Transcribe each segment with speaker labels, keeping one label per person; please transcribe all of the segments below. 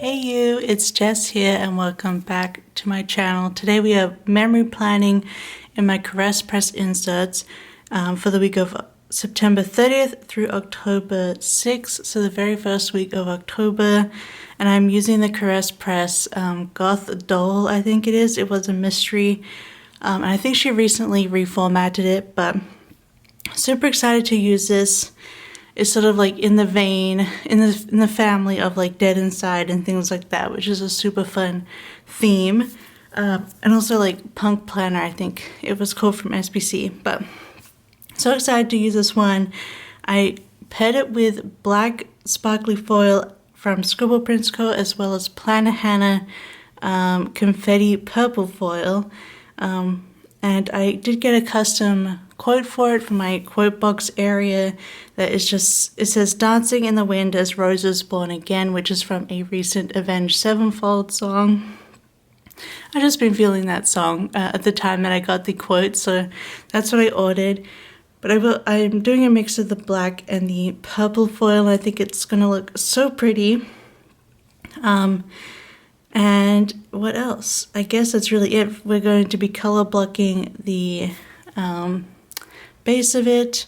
Speaker 1: Hey you, it's Jess here and welcome back to my channel. Today we have memory planning in my Caress Press inserts for the week of September 30th through October 6th, so the very first week of October. And I'm using the Caress Press Goth doll, I think it is. It was a mystery. And I think she recently reformatted it, but super excited to use this. It's sort of like in the vein, in the family of like Dead Inside and things like that, which is a super fun theme. And also like Punk Planner, I think it was called, from SBC. But so excited to use this one. I paired it with black sparkly foil from Scribble Prints Co, as well as Planner Hannah confetti purple foil. And I did get a custom quote for it from my quote box area that is just, it says "Dancing in the Wind as Roses Born Again," which is from a recent Avenged Sevenfold song. I've just been feeling that song at the time that I got the quote, so that's what I ordered. But I'm doing a mix of the black and the purple foil. I think it's gonna look so pretty. And what else? I guess that's really it. We're going to be color blocking the base of it.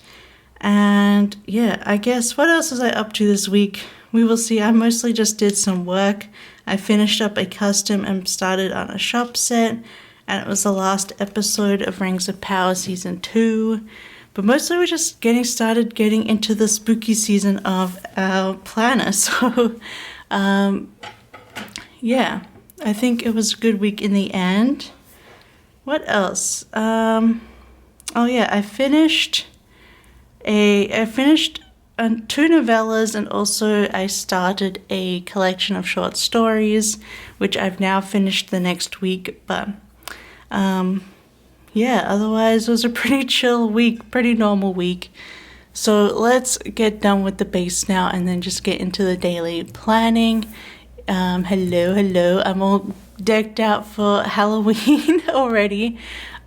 Speaker 1: And yeah, I guess what else was I up to this week? We will see. I mostly just did some work. I finished up a custom and started on a shop set, and it was the last episode of Rings of Power Season 2. But mostly we're just getting started, getting into the spooky season of our planner. So yeah, I think it was a good week in the end. What else? Oh yeah, I finished 2 novellas, and also I started a collection of short stories, which I've now finished the next week. But yeah, otherwise it was a pretty chill week, pretty normal week. So let's get done with the base now and then just get into the daily planning. Hello, I'm all decked out for Halloween already.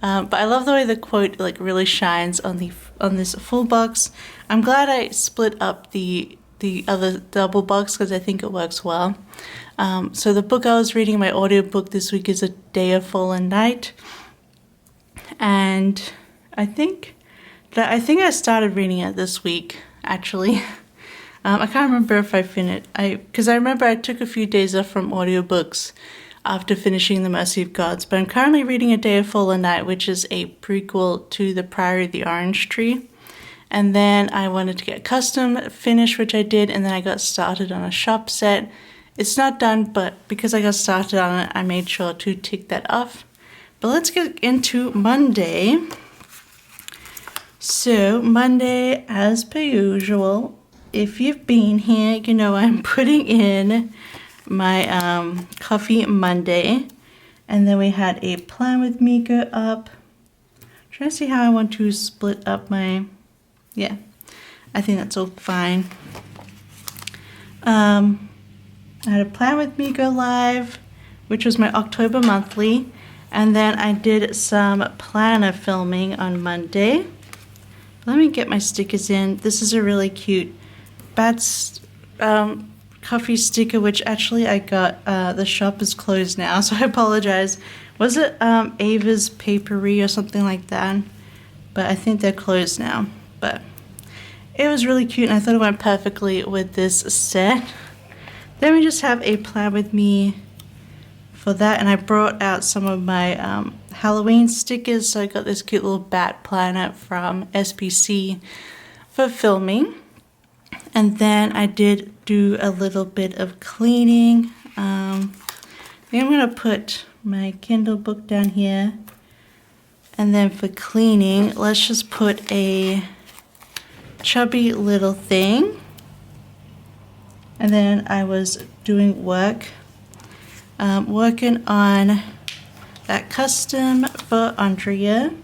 Speaker 1: But I love the way the quote like really shines on this full box. I'm glad I split up the other double box because I think it works well. So the book I was reading, my audiobook this week, is A Day of Fallen Night. And I think I started reading it this week, actually. I can't remember if I finished, because I remember I took a few days off from audiobooks after finishing The Mercy of Gods, but I'm currently reading A Day of Fallen Night, which is a prequel to The Priory of the Orange Tree. And then I wanted to get custom finished, which I did, and then I got started on a shop set. It's not done, but because I got started on it, I made sure to tick that off. But let's get into Monday. So Monday, as per usual, if you've been here, you know I'm putting in my Coffee Monday. And then we had a Plan With Me go up. Trying to see how I want to split up my, yeah, I think that's all fine. I had a Plan With Me go live, which was my October monthly. And then I did some planner filming on Monday. Let me get my stickers in. This is a really cute Bats coffee sticker, which actually I got, the shop is closed now, so I apologize. Was it Ava's Papery or something like that? But I think they're closed now. But it was really cute, and I thought it went perfectly with this set. Then we just have a Plan With Me for that, and I brought out some of my Halloween stickers. So I got this cute little bat planner from SBC for filming. And then I did do a little bit of cleaning. I think I'm going to put my Kindle book down here. And then for cleaning, let's just put a chubby little thing. And then I was doing work. Working on that custom for Andrea.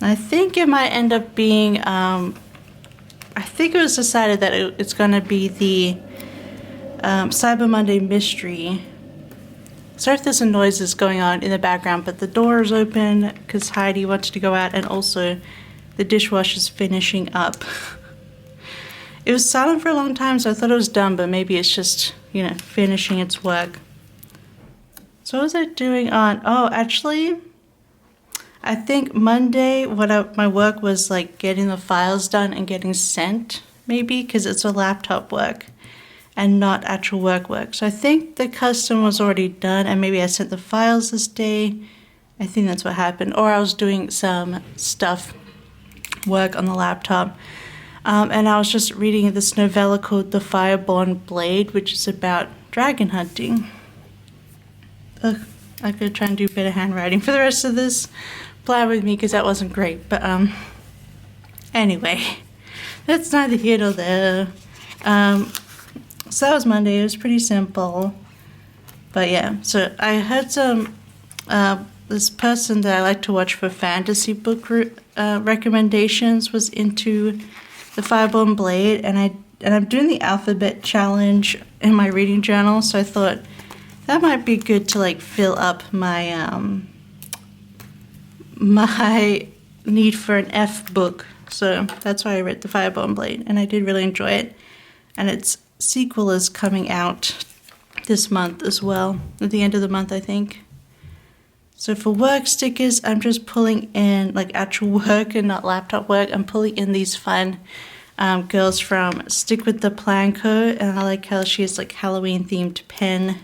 Speaker 1: I think it might end up being, I think it was decided that it's going to be the Cyber Monday mystery. Sorry if there's some noises going on in the background, but the door is open because Heidi wanted to go out, and also the dishwasher's finishing up. It was silent for a long time, so I thought it was done, but maybe it's just you know, finishing its work. So what was I doing on, oh, actually, I think Monday, my work was like getting the files done and getting sent, maybe, because it's a laptop work and not actual work. So I think the custom was already done, and maybe I sent the files this day. I think that's what happened. Or I was doing some work on the laptop. And I was just reading this novella called The Fireborn Blade, which is about dragon hunting. Ugh, I could try and do better handwriting for the rest of this. Plan with me, because that wasn't great. But anyway, that's neither here nor there. So that was Monday. It was pretty simple. But yeah, so I heard some, this person that I like to watch for fantasy book recommendations was into The Fireborn Blade, and I'm doing the alphabet challenge in my reading journal, so I thought that might be good to like fill up my my need for an F book. So that's why I read The Fireborn Blade, and I did really enjoy it. And its sequel is coming out this month as well, at the end of the month, I think. So for work stickers, I'm just pulling in like actual work and not laptop work. I'm pulling in these fun girls from Stick with the Plan Co. And I like how she has like Halloween themed pen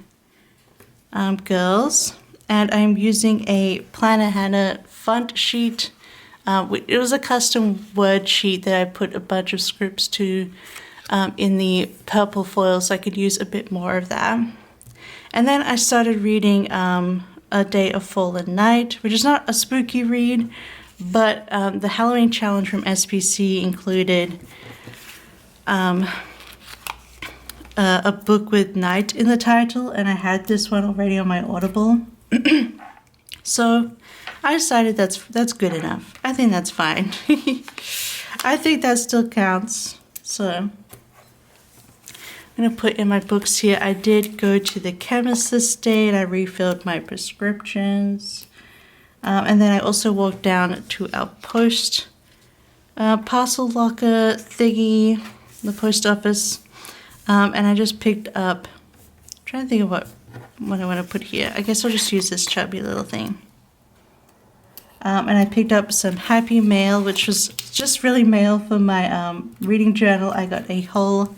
Speaker 1: girls. And I'm using a Planner Hannah font sheet. It was a custom word sheet that I put a bunch of scripts to in the purple foil, so I could use a bit more of that. And then I started reading A Day of Fallen Night, which is not a spooky read, but the Halloween challenge from SPC included a book with night in the title, and I had this one already on my Audible. So I decided that's good enough. I think that's fine. I think that still counts. So I'm going to put in my books here. I did go to the chemist this day, and I refilled my prescriptions. And then I also walked down to our post parcel locker thingy, the post office. And I just picked up, I'm trying to think of what I want to put here. I guess I'll just use this chubby little thing. And I picked up some happy mail, which was just really mail for my reading journal. I got a whole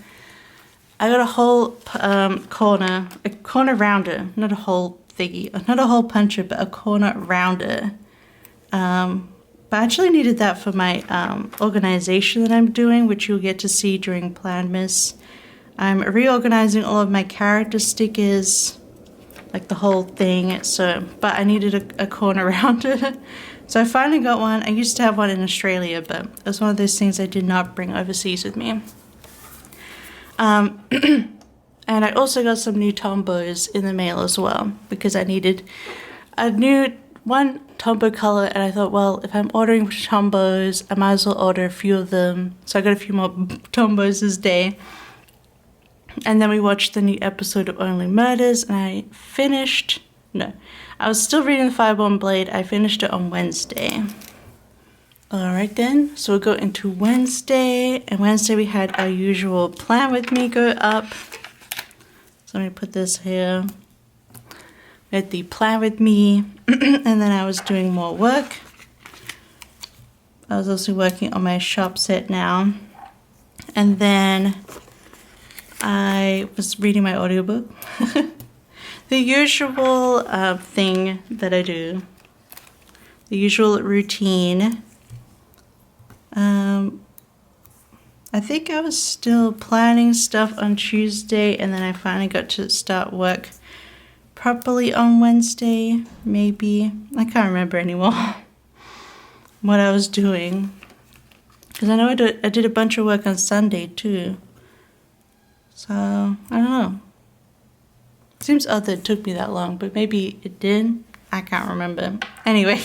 Speaker 1: corner rounder, not a whole thingy, not a hole puncher, but a corner rounder. But I actually needed that for my organization that I'm doing, which you'll get to see during Planmas. I'm reorganizing all of my character stickers, like the whole thing. So, but I needed a corner rounder. So I finally got one. I used to have one in Australia, but it was one of those things I did not bring overseas with me. And I also got some new Tombos in the mail as well, because I needed a new one Tombow color, and I thought, well, if I'm ordering Tombos, I might as well order a few of them. So I got a few more Tombos this day. And then we watched the new episode of Only Murders, and I was still reading The Fireborn Blade. I finished it on Wednesday. Alright then, so we'll go into Wednesday, and Wednesday we had our usual Plan With Me go up. So let me put this here. We had the Plan With Me, and then I was doing more work. I was also working on my shop set now. And then I was reading my audiobook. The usual thing that I do. The usual routine. I think I was still planning stuff on Tuesday, and then I finally got to start work properly on Wednesday, maybe. I can't remember anymore what I was doing. Because I know I did a bunch of work on Sunday too. So, I don't know. Seems odd that it took me that long, but maybe it did. I can't remember. Anyway.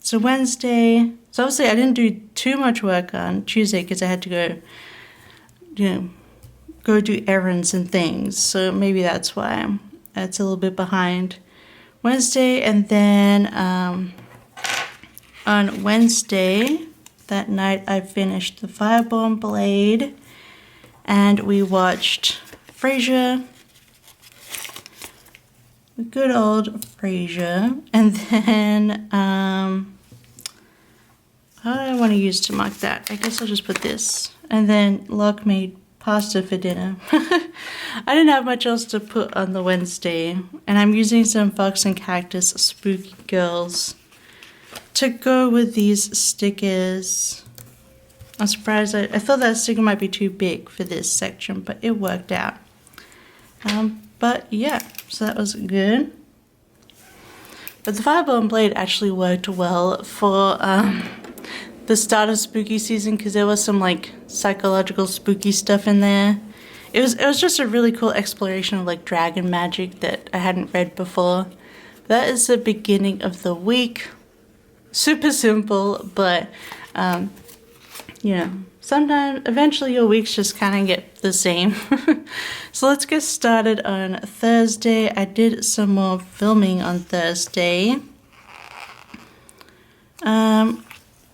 Speaker 1: So Wednesday. So obviously I didn't do too much work on Tuesday because I had to go do errands and things. So maybe that's why it's a little bit behind. Wednesday, and then on Wednesday, that night I finished The Fireborn Blade. and we watched Frasier, the good old Frasier, and then how do I want to use to mark that? I guess I'll just put this. And then Locke made pasta for dinner. I didn't have much else to put on the Wednesday, and I'm using some Fox and Cactus Spooky Girls to go with these stickers. I'm surprised. I thought that sticker might be too big for this section, but it worked out. But yeah, so that was good. But the Fireball and Blade actually worked well for the start of spooky season, because there was some like psychological spooky stuff in there. It was just a really cool exploration of like dragon magic that I hadn't read before. That is the beginning of the week. Super simple, but you know, sometimes eventually your weeks just kind of get the same. So let's get started on Thursday. I did some more filming on Thursday,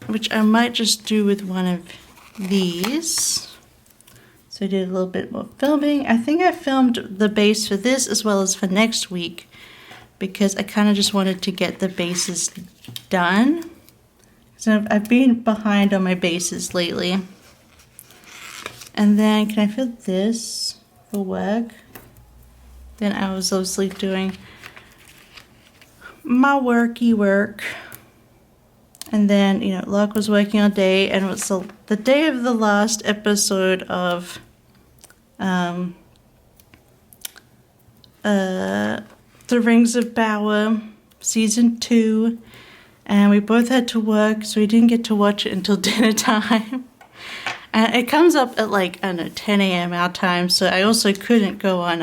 Speaker 1: which I might just do with one of these. So I did a little bit more filming. I think I filmed the base for this as well as for next week, because I kind of just wanted to get the bases done. So I've been behind on my bases lately. And then can I fill this for work? Then I was obviously doing my worky work. And then, you know, Locke was working all day, and it was the day of the last episode of The Rings of Power Season 2. And we both had to work, so we didn't get to watch it until dinner time. And it comes up at like, I don't know, 10 a.m. our time, so I also couldn't go on,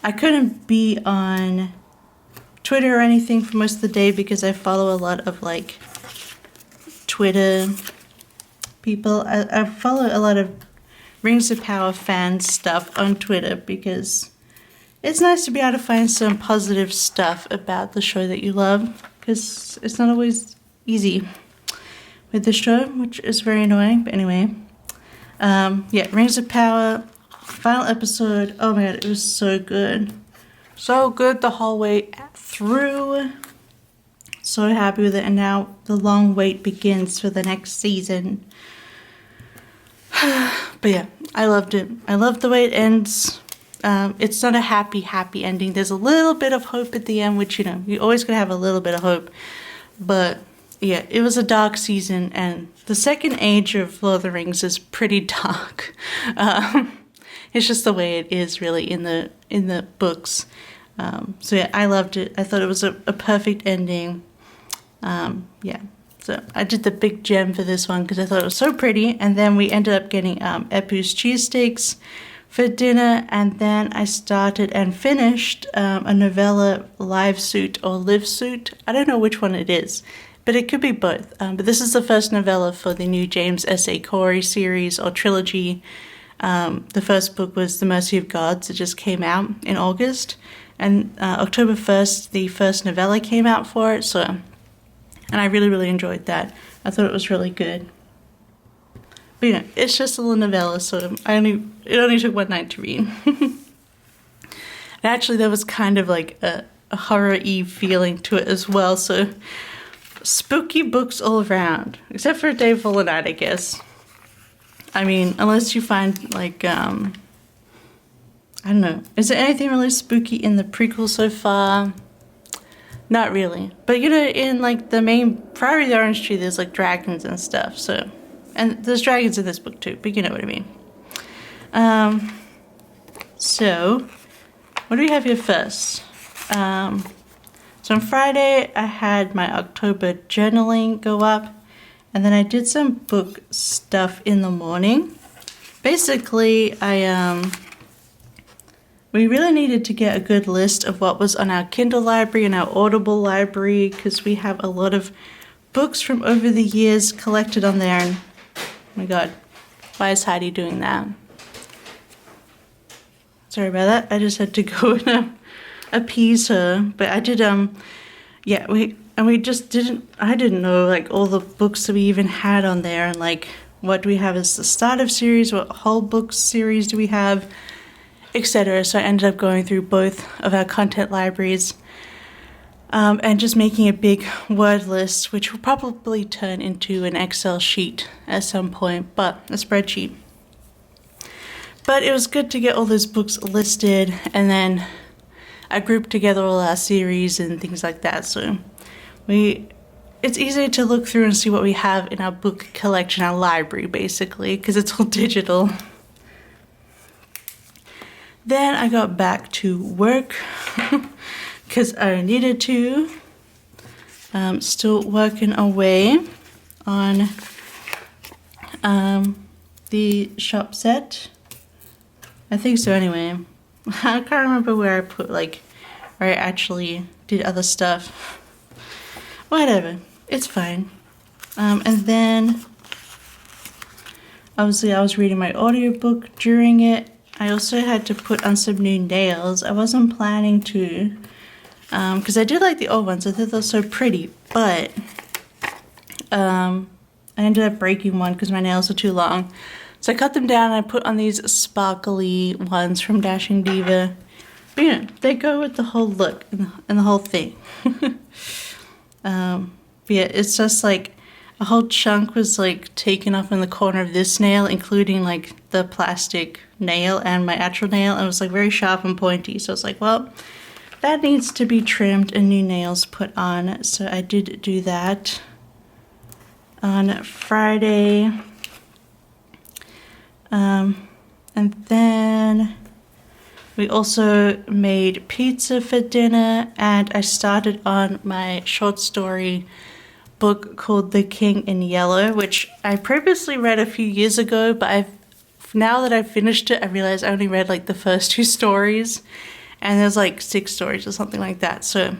Speaker 1: I couldn't be on Twitter or anything for most of the day, because I follow a lot of like Twitter people. I follow a lot of Rings of Power fan stuff on Twitter, because it's nice to be able to find some positive stuff about the show that you love, because it's not always easy with the show, which is very annoying. But anyway, yeah, Rings of Power, final episode. Oh my god, it was so good. So good the whole way through. So happy with it. And now the long wait begins for the next season. But yeah, I loved it. I love the way it ends. It's not a happy ending. There's a little bit of hope at the end, which, you know, you always gotta have a little bit of hope. But yeah, it was a dark season, and the second age of Lord of the Rings is pretty dark. It's just the way it is really in the books. So yeah, I loved it. I thought it was a perfect ending. Yeah, so I did the big gem for this one because I thought it was so pretty. And then we ended up getting Epu's cheesesteaks for dinner, and then I started and finished a novella live suit or live suit. I don't know which one it is, but it could be both. But this is the first novella for the new James S.A. Corey series or trilogy. The first book was The Mercy of Gods. It just came out in August. And October 1st, the first novella came out for it. So, and I really, really enjoyed that. I thought it was really good. But you know, it's just a little novella, so it only took one night to read. And actually, there was kind of like a horror-y feeling to it as well. So, spooky books all around, except for A Day Full of Night, I guess. I mean, unless you find like I don't know. Is there anything really spooky in the prequel so far? Not really. But you know, in like the main Priory of the Orange Tree, there's like dragons and stuff. So, and there's dragons in this book too. But you know what I mean. So, what do we have here first? So on Friday, I had my October journaling go up, and then I did some book stuff in the morning. Basically, we really needed to get a good list of what was on our Kindle library and our Audible library, because we have a lot of books from over the years collected on there. And oh my god, why is Heidi doing that? Sorry about that. I just had to go and appease her. But I did yeah, we just didn't, I didn't know like all the books that we even had on there, and like what do we have as the start of series, what whole book series do we have, etc. So I ended up going through both of our content libraries and just making a big word list, which will probably turn into an Excel sheet at some point, but a spreadsheet. But it was good to get all those books listed, and then I grouped together all our series and things like that. So it's easy to look through and see what we have in our book collection, our library basically, because it's all digital. Then I got back to work because I needed to. Still working away on the shop set. I think so anyway. I can't remember where I put, like, where I actually did other stuff. Whatever, it's fine. And then, obviously I was reading my audiobook during it. I also had to put on some new nails. I wasn't planning to, because I did like the old ones. I thought they were so pretty, but I ended up breaking one because my nails were too long. So I cut them down and I put on these sparkly ones from Dashing Diva. But you know, they go with the whole look and the whole thing. But yeah, it's just like a whole chunk was like taken off in the corner of this nail, including like the plastic nail and my actual nail. And it was like very sharp and pointy. So I was like, well, that needs to be trimmed and new nails put on. So I did do that on Friday. And then we also made pizza for dinner, and I started on my short story book called The King in Yellow, which I previously read a few years ago, but now that I've finished it, I realized I only read like the first 2 stories, and there's like 6 stories or something like that. So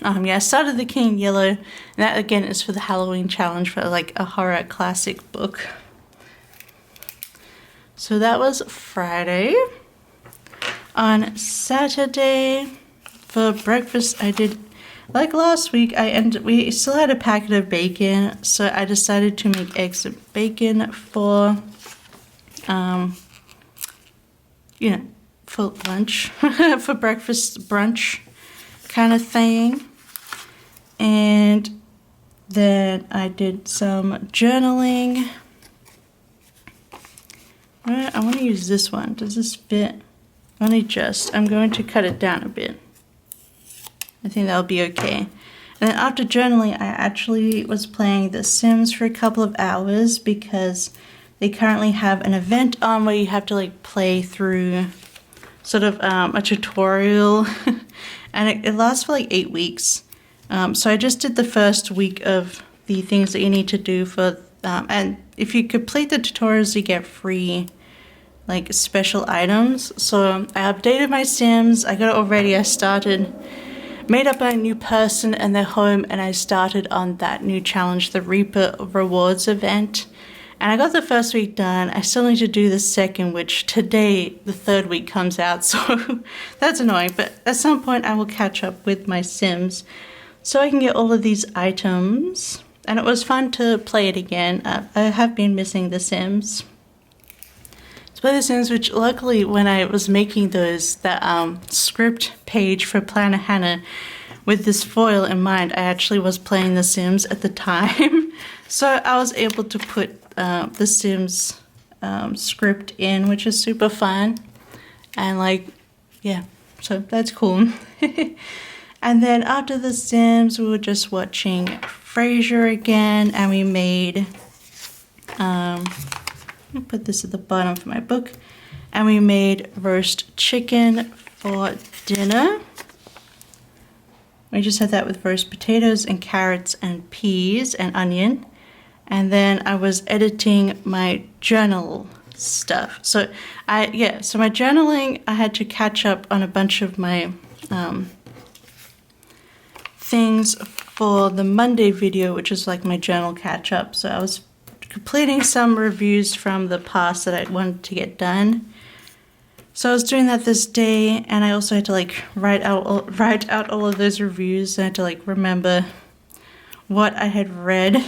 Speaker 1: yeah, I started The King in Yellow, and that again is for the Halloween challenge for like a horror classic book. So that was Friday. On Saturday, for breakfast, I did, like last week, we still had a packet of bacon, so I decided to make eggs and bacon for, for lunch, for breakfast, brunch kind of thing. And then I did some journaling. I want to use this one. Does this fit? Only just. I'm going to cut it down a bit. I think that'll be okay. And then after journaling, I actually was playing The Sims for a couple of hours because they currently have an event on where you have to like play through sort of a tutorial. And it lasts for like 8 weeks. So I just did the first week of the things that you need to do for, and if you complete the tutorials, you get free like special items. So I updated my Sims. I got it already. I made up a new person and their home, and I started on that new challenge, the Reaper Rewards event. And I got the first week done. I still need to do the second, which today, the 3rd week comes out. So that's annoying. But at some point, I will catch up with my Sims so I can get all of these items. And it was fun to play it again. I have been missing The Sims. To play The Sims, which luckily when I was making that script page for Planner Hannah with this foil in mind, I actually was playing The Sims at the time. So I was able to put The Sims script in, which is super fun. And like, yeah, so that's cool. And then after The Sims, we were just watching Frasier again, and we made, I'll put this at the bottom for my book, and we made roast chicken for dinner. We just had that with roast potatoes and carrots and peas and onion. And then I was editing my journal stuff. So my journaling, I had to catch up on a bunch of my things for the Monday video, which is like my journal catch up. So I was completing some reviews from the past that I wanted to get done. So I was doing that this day, and I also had to like write out all of those reviews. I had to like remember what I had read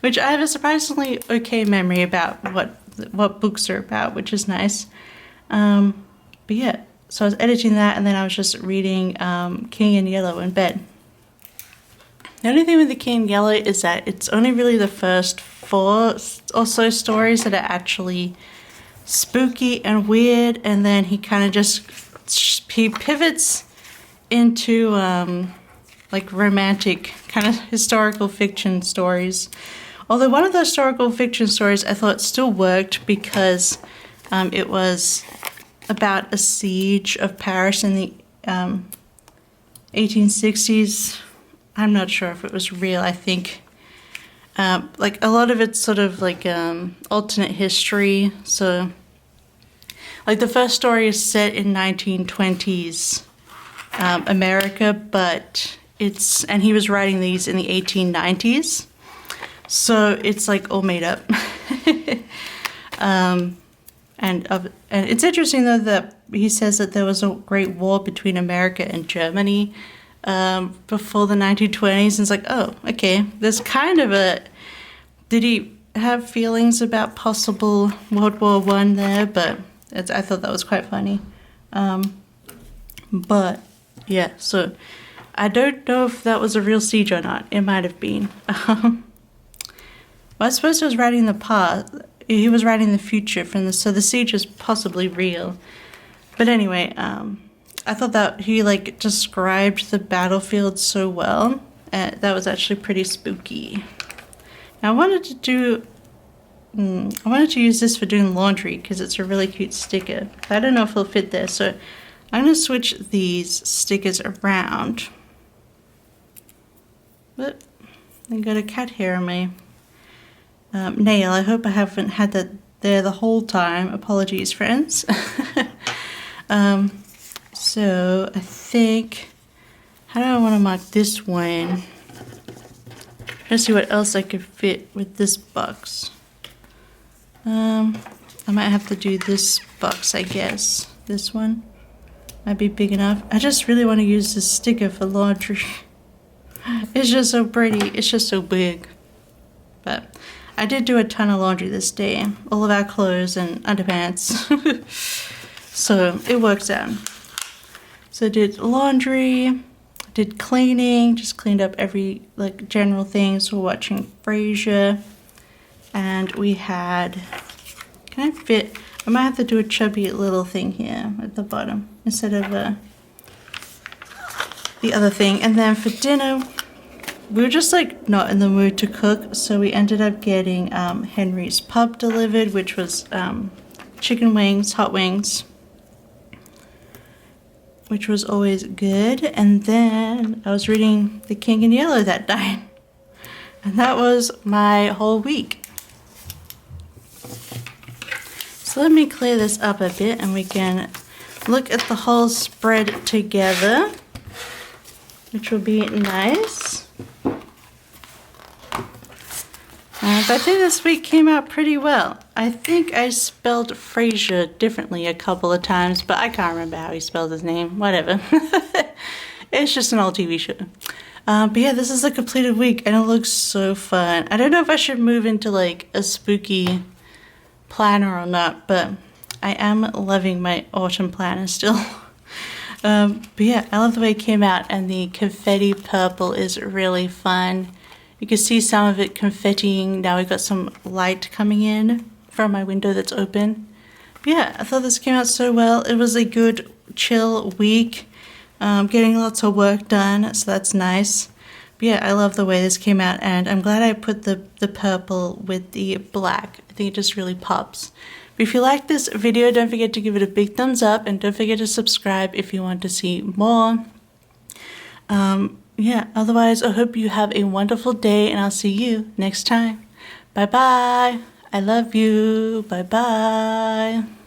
Speaker 1: which I have a surprisingly okay memory about what books are about, which is nice. But yeah, so I was editing that, and then I was just reading King in Yellow in bed. The only thing with the King in Yellow is that it's only really the first 4 or so stories that are actually spooky and weird, and then he kind of he pivots into like romantic kind of historical fiction stories. Although one of the historical fiction stories I thought still worked because it was about a siege of Paris in the 1860s. I'm not sure if it was real. I think like a lot of it's sort of like alternate history. So like the first story is set in 1920s America, but and he was writing these in the 1890s. So it's like all made up. And it's interesting though that he says that there was a great war between America and Germany before the 1920s. And it's like, oh, okay, there's kind of did he have feelings about possible World War I there? But I thought that was quite funny. But yeah, so I don't know if that was a real siege or not. It might have been. Well, I suppose he was writing the past. He was writing the future so the siege is possibly real. But anyway, I thought that he like described the battlefield so well. That was actually pretty spooky. Now I wanted to use this for doing laundry because it's a really cute sticker. I don't know if it'll fit there, so I'm going to switch these stickers around. But I got a cat hair on my nail. I hope I haven't had that there the whole time. Apologies, friends. So I think, how do I want to mark this one? Let's see what else I could fit with this box. I might have to do this box, I guess. This one might be big enough. I just really want to use this sticker for laundry. It's just so pretty. It's just so big. But I did do a ton of laundry this day. All of our clothes and underpants. So it works out. So I did laundry, did cleaning, just cleaned up every like general things. We're watching Frasier. And we had, can I fit? I might have to do a chubby little thing here at the bottom instead of the other thing. And then for dinner, we were just like not in the mood to cook, so we ended up getting Henry's Pub delivered, which was chicken wings, hot wings, which was always good. And then I was reading The King in Yellow that night, and that was my whole week. So let me clear this up a bit and we can look at the whole spread together, which will be nice. But I think this week came out pretty well. I think I spelled Frasier differently a couple of times, but I can't remember how he spelled his name. Whatever. It's just an old TV show. But yeah, this is a completed week and it looks so fun. I don't know if I should move into like a spooky planner or not, but I am loving my autumn planner still. But yeah, I love the way it came out, and the confetti purple is really fun. You can see some of it confettiing. Now we've got some light coming in from my window that's open. But yeah, I thought this came out so well. It was a good chill week, getting lots of work done, so that's nice. But yeah, I love the way this came out, and I'm glad I put the purple with the black. I think it just really pops. But if you like this video, don't forget to give it a big thumbs up, and don't forget to subscribe if you want to see more. Yeah, otherwise, I hope you have a wonderful day, and I'll see you next time. Bye-bye. I love you. Bye-bye.